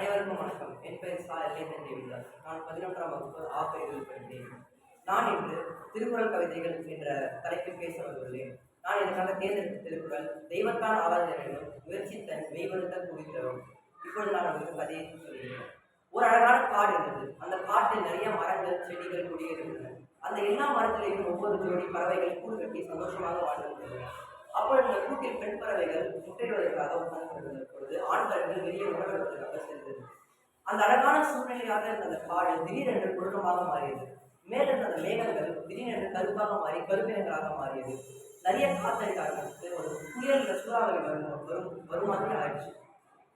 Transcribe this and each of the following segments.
அனைவருக்கும் வணக்கம். என் பெயர் சா. எல்லைதன் தேவிதாஸ். நான் 11ஆம் வகுப்பு ஆ பிரிவில் படிக்கிறேன். நான் இன்று திருக்குறள் கவிதைகள் என்ற தலைப்பில் பேச வந்துள்ளேன். நான் இதற்காக தேர்ந்தெடுத்த திருக்குறள் தெய்வத்தான் ஆராதனும் முயற்சித்தன் மெய்வருத்த குறித்தரும். இப்பொழுது நான் உங்களுக்கு கதையை சொல்கிறேன். ஒரு அழகான காடு இருந்தது. அந்த காட்டில் நிறைய மரங்கள், செடிகள், கொடிகள் இருந்தன. அந்த எல்லா மரத்திலையும் ஒவ்வொரு ஜோடி பறவைகள் கூடு கட்டி சந்தோஷமாக வாழ்ந்து வந்தன. அப்பொழுது அந்த கூட்டில் பெண் பறவைகள் முட்டையிடுவதற்காக உட்கார்ந்து கொண்டிருந்த பொழுது ஆண் பறவைகள் வெளியே உணவெடுப்பதற்காக சென்றது. அந்த அழகான சூழ்நிலையாக இருந்த அந்த காடு திடீரென்று குழுக்கமாக மாறியது. மேலிருந்த அந்த மேகங்கள் திடீரென்று கருப்பாக மாறி கருப்பினங்களாக மாறியது. நிறைய காத்தடிக்க ஆரம்பித்து ஒரு புயல் சூறாவளி வரும் மாதிரி ஆயிடுச்சு.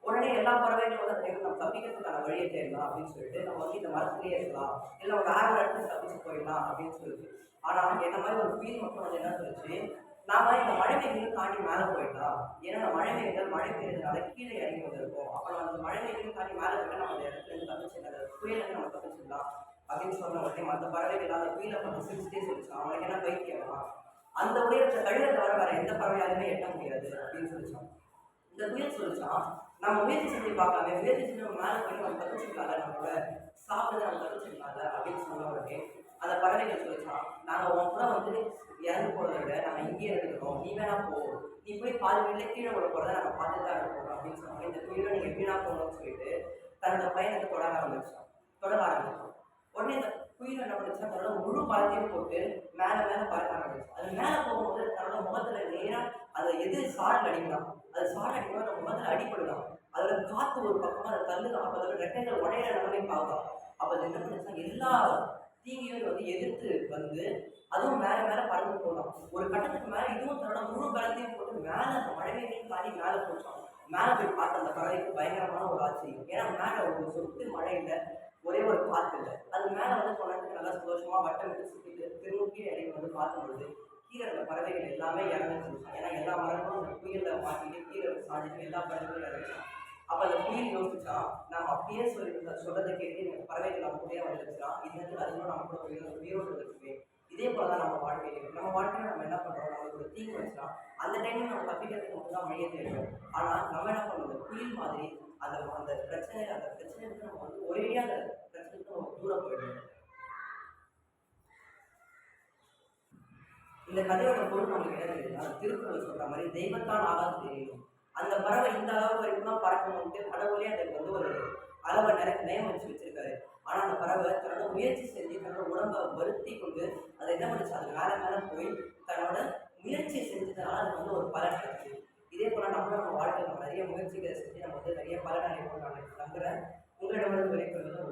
உடனே எல்லா பறவைகளும் வந்து அந்த நம்ம தப்பிக்கிறதுக்கான வழியை தேடலாம் அப்படின்னு சொல்லிட்டு நம்ம வந்து இந்த மரத்திலேயே இருக்கலாம், இல்லை ஒரு வேற இடத்துல தப்பிச்சு போயிடலாம் அப்படின்னு சொல்லிட்டு. ஆனால் என்ன மாதிரி ஒரு ஃபீல் மட்டும் வந்து என்ன சொல்லிச்சு, நாம இந்த மழை மேகங்களும் தாண்டி மேலே போயிடலாம். ஏன்னா அந்த மழை மேகங்கள் மழை பெய்யறதுனால கீழே இறங்கி வந்திருக்கும். அப்போ நம்ம அந்த மழை மேகங்களும் தாண்டி மேலே போயிட்டா நம்ம அந்த இடத்துல இருந்து தப்பிச்சிடலாம், புயலுக்கு நம்ம தப்பிச்சிடலாம் அப்படின்னு சொன்ன உடனே மற்ற பறவைகள் அந்த புயலை பார்த்து சிரிச்சிட்டே சொல்லிச்சான். அவனுக்கு என்ன பைத்தியம், அந்த உயரத்தை கழுத தவிர வேற எந்த பறவையாலுமே எட்ட முடியாது அப்படின்னு சொல்லிச்சான். இந்த புயல் சொல்லிச்சான், நம்ம முயற்சி செஞ்சு பார்க்கலாமே, முயற்சி செஞ்சு நம்ம மேலே போய் நம்ம தப்பிச்சிருக்காங்க, நம்மளோட சாப்பிட்டு நம்ம தப்பிச்சிருக்காங்க அப்படின்னு சொன்ன உடனே அந்த பறவைகள் சொல்லிச்சான், நாங்கள் உன் கூட வந்து இறந்து போகிறத விட நாங்கள் இங்கேயே இருக்கிறோம், நீ வேணா போ, நீ போய் பாதி வீட்டில் கீழே விட போகிறத நாங்கள் பார்த்து தான் இருக்கோம் அப்படின்னு சொன்னாங்க. இந்த புயலை நீங்கள் வீணா போகணும்னு சொல்லிட்டு தன்னோட பயணத்தை தொடர ஆரம்பிச்சான். உடனே இந்த புயல் என்ன பண்ணுச்சா, தன்னோட முழு பழத்தையும் போட்டு மேலே மேலே பறக்க ஆரம்பிச்சு. அது மேலே போகும்போது தன்னோட முகத்துல நேராக அதை எது சாடல் அடிக்கலாம், அது சாடல் அடிக்கும்போது நம்ம முகத்துல அடிப்படலாம். அதோட காற்று ஒரு பக்கமாக அதை தள்ளுதான். அப்போ அதோட ரெட்டைகள் உடையிற நிலைமை பார்க்கலாம். அப்போ அது என்ன பண்ணுச்சா, எல்லா தீங்கையும் வந்து எதிர்த்து வந்து அதுவும் மேலே மேலே பறந்து போகலாம். ஒரு கட்டத்துக்கு மேலே இதுவும் தன்னோட முழு பலத்தையும் போட்டு மேலே அந்த மழைமையும் தாண்டி மேலே போச்சான். மேலே போய் பார்த்த அந்த பறவைக்கு பயங்கரமான ஒரு ஆச்சரியம். ஏன்னா மேலே ஒரு சொட்டு மழை இல்லை, ஒரே ஒரு காற்று இல்லை. அது மேலே வந்து போனதுக்கு நல்லா சந்தோஷமா வட்டமிட்டு சுற்றிட்டு திரும்ப கீழே இறங்கி வந்து பார்க்கும்பொழுது கீழே இருந்த பறவைகள் எல்லாமே இறந்து போச்சான். ஏன்னா எல்லா மரங்களும் அந்த புயலில் மாட்டிட்டு கீழே சாஞ்சிட்டு எல்லா பறவைகளும் இறந்துச்சான். அப்போ அந்த புயல் யோசிச்சான், நம்ம அப்படியே சொல்றதை கேட்டு எனக்கு பறவைகள் நம்ம கூட வந்துருச்சான், இதுக்கு அதுவும் நம்ம கூட உயிரோடு இருக்குமே. இதே போல தான் நம்ம வாழ்க்கையில் நம்ம என்ன பண்ணுறோம், நம்மளுக்கு ஒரு தீங்கு வச்சுக்கலாம், அந்த டைமில் நம்ம தப்பிக்கிறதுக்கு மட்டும் தான் வழியே தெரியும். ஆனால் நம்ம என்ன பண்ணுறது, புயல் மாதிரி அந்த அந்த பிரச்சனைக்கு நம்ம வந்து ஒரேடியாக அந்த பிரச்சனைக்கு நம்ம தூரம் போயிடணும். இந்த கதையோட பொருள் நம்மளுக்கு என்ன தெரியுதுன்னா, திருக்குறள் சொல்ற மாதிரி தெய்வத்தான் ஆகாது தெரியும். அந்த பறவை இந்த அளவு வரைக்கும் தான் பறக்கணும்ட்டு கடவுளே அதுக்கு வந்து ஒரு அளவை நியமிச்சு வச்சிருக்காரு. ஆனால் அந்த பறவை தன்னோட முயற்சி செஞ்சு தன்னோட உடம்பை வருத்தி கொண்டு அதை என்ன பண்ணிச்சு, அது மேலே மேலே போய் தன்னோட முயற்சியை செஞ்சதுனால அது வந்து ஒரு பலன் கிடைச்சு. இதே போல நம்ம வாழ்க்கையில் நம்ம நிறைய முயற்சிகளை செஞ்சு நம்ம வந்து நிறைய பலன் அடைப்போம் நான் நம்புகிறேன். உங்களிடமிருந்து விடைபெறுவது